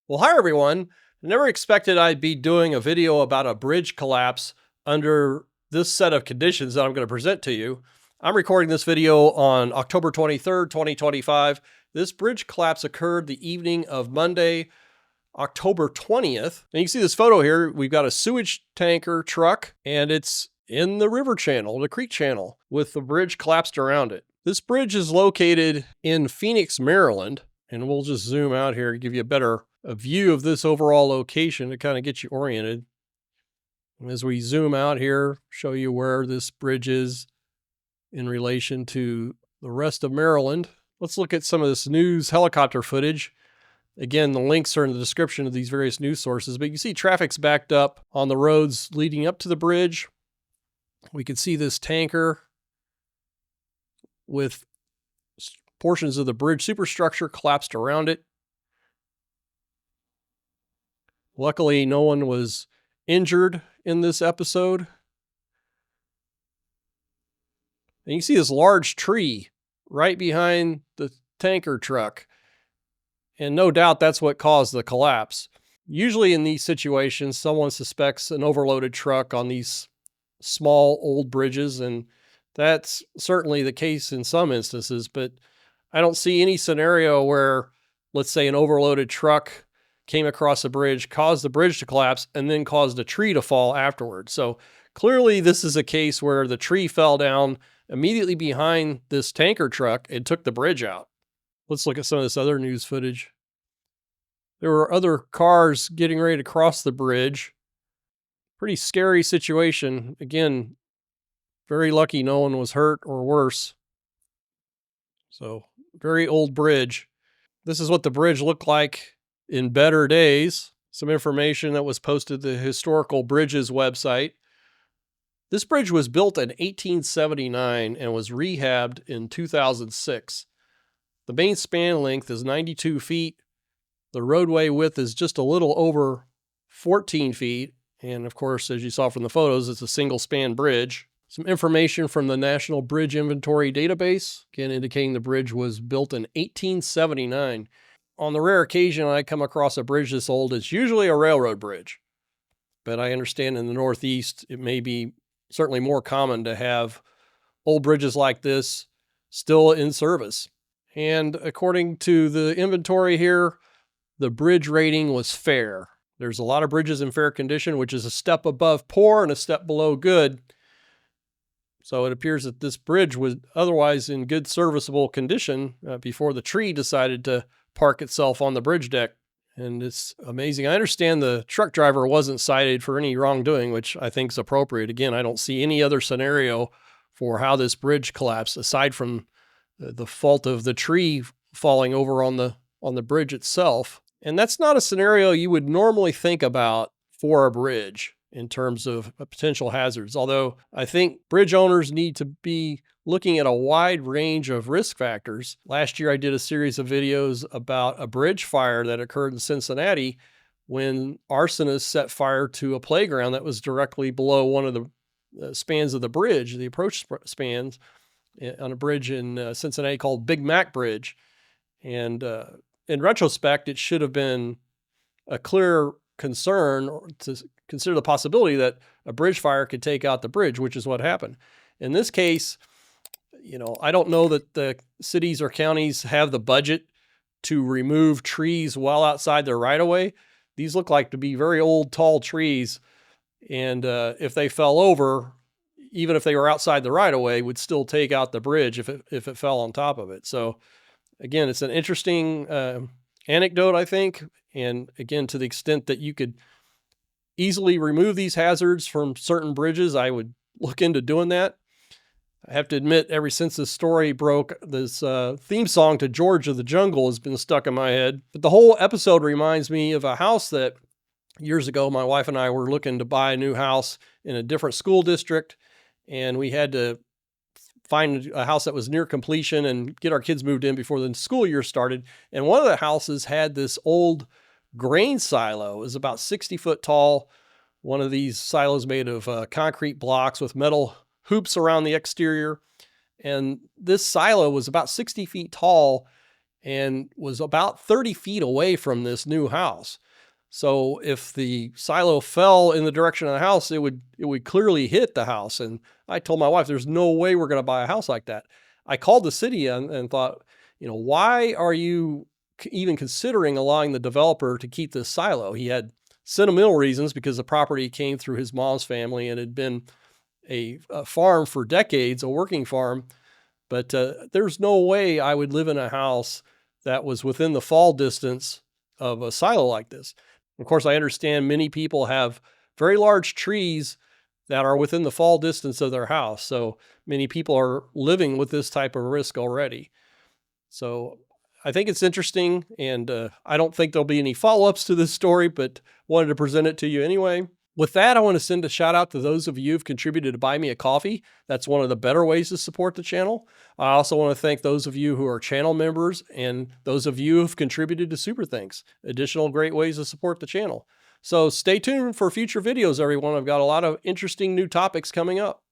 Well, hi everyone. I never expected I'd be doing a video about a bridge collapse under this set of conditions that I'm going to present to you. I'm recording this video on October 23rd, 2025. This bridge collapse occurred the evening of Monday, October 20th. And you can see this photo here. We've got a sewage tanker truck and it's in the river channel, the creek channel, with the bridge collapsed around it. This bridge is located in Phoenix, Maryland. And we'll just zoom out here and give you a view of this overall location to kind of get you oriented. And as we zoom out here, show you where this bridge is in relation to the rest of Maryland. Let's look at some of this news helicopter footage. Again, the links are in the description of these various news sources, but you can see traffic's backed up on the roads leading up to the bridge. We can see this tanker with portions of the bridge superstructure collapsed around it. Luckily, no one was injured in this episode. And you see this large tree right behind the tanker truck. And no doubt that's what caused the collapse. Usually in these situations, someone suspects an overloaded truck on these small old bridges, and that's certainly the case in some instances, but I don't see any scenario where, let's say, an overloaded truck came across a bridge, caused the bridge to collapse, and then caused a tree to fall afterwards. So clearly this is a case where the tree fell down immediately behind this tanker truck and took the bridge out. Let's look at some of this other news footage. There were other cars getting ready to cross the bridge. Pretty scary situation. Again, very lucky no one was hurt or worse. So, very old bridge. This is what the bridge looked like in better days. Some information that was posted to the Historical Bridges website. This bridge was built in 1879 and was rehabbed in 2006. The main span length is 92 feet. The roadway width is just a little over 14 feet. And of course, as you saw from the photos, it's a single span bridge. Some information from the National Bridge Inventory Database, again indicating the bridge was built in 1879. On the rare occasion I come across a bridge this old, it's usually a railroad bridge. But I understand in the Northeast, it may be certainly more common to have old bridges like this still in service. And according to the inventory here, the bridge rating was fair. There's a lot of bridges in fair condition, which is a step above poor and a step below good. So it appears that this bridge was otherwise in good serviceable condition before the tree decided to park itself on the bridge deck. And it's amazing. I understand the truck driver wasn't cited for any wrongdoing, which I think is appropriate. Again, I don't see any other scenario for how this bridge collapsed aside from the fault of the tree falling over on the bridge itself. And that's not a scenario you would normally think about for a bridge in terms of potential hazards. Although I think bridge owners need to be looking at a wide range of risk factors. Last year, I did a series of videos about a bridge fire that occurred in Cincinnati when arsonists set fire to a playground that was directly below one of the spans of the bridge, the approach spans on a bridge in Cincinnati called Big Mac Bridge. And in retrospect, it should have been a clear concern to consider the possibility that a bridge fire could take out the bridge, which is what happened. In this case, I don't know that the cities or counties have the budget to remove trees well outside their right-of-way. These look like to be very old, tall trees. And if they fell over, even if they were outside the right-of-way, would still take out the bridge if it fell on top of it. So again, it's an interesting anecdote, I think. And again, to the extent that you could easily remove these hazards from certain bridges, I would look into doing that. I have to admit, ever since this story broke, this theme song to George of the Jungle has been stuck in my head. But the whole episode reminds me of a house that years ago, my wife and I were looking to buy a new house in a different school district. And we had to find a house that was near completion and get our kids moved in before the school year started. And one of the houses had this old grain silo. It was about 60 foot tall. One of these silos made of concrete blocks with metal hoops around the exterior. And this silo was about 60 feet tall and was about 30 feet away from this new house. So if the silo fell in the direction of the house, it would clearly hit the house. And I told my wife, there's no way we're going to buy a house like that. I called the city and thought, why are you even considering allowing the developer to keep this silo? He had sentimental reasons because the property came through his mom's family and had been a farm for decades, a working farm. But there's no way I would live in a house that was within the fall distance of a silo like this. Of course, I understand many people have very large trees that are within the fall distance of their house. So many people are living with this type of risk already. So I think it's interesting, and I don't think there'll be any follow-ups to this story, but wanted to present it to you anyway. With that, I want to send a shout out to those of you who've contributed to buy me a coffee. That's one of the better ways to support the channel. I also want to thank those of you who are channel members and those of you who've contributed to Super Thanks. Additional great ways to support the channel. So stay tuned for future videos, everyone. I've got a lot of interesting new topics coming up.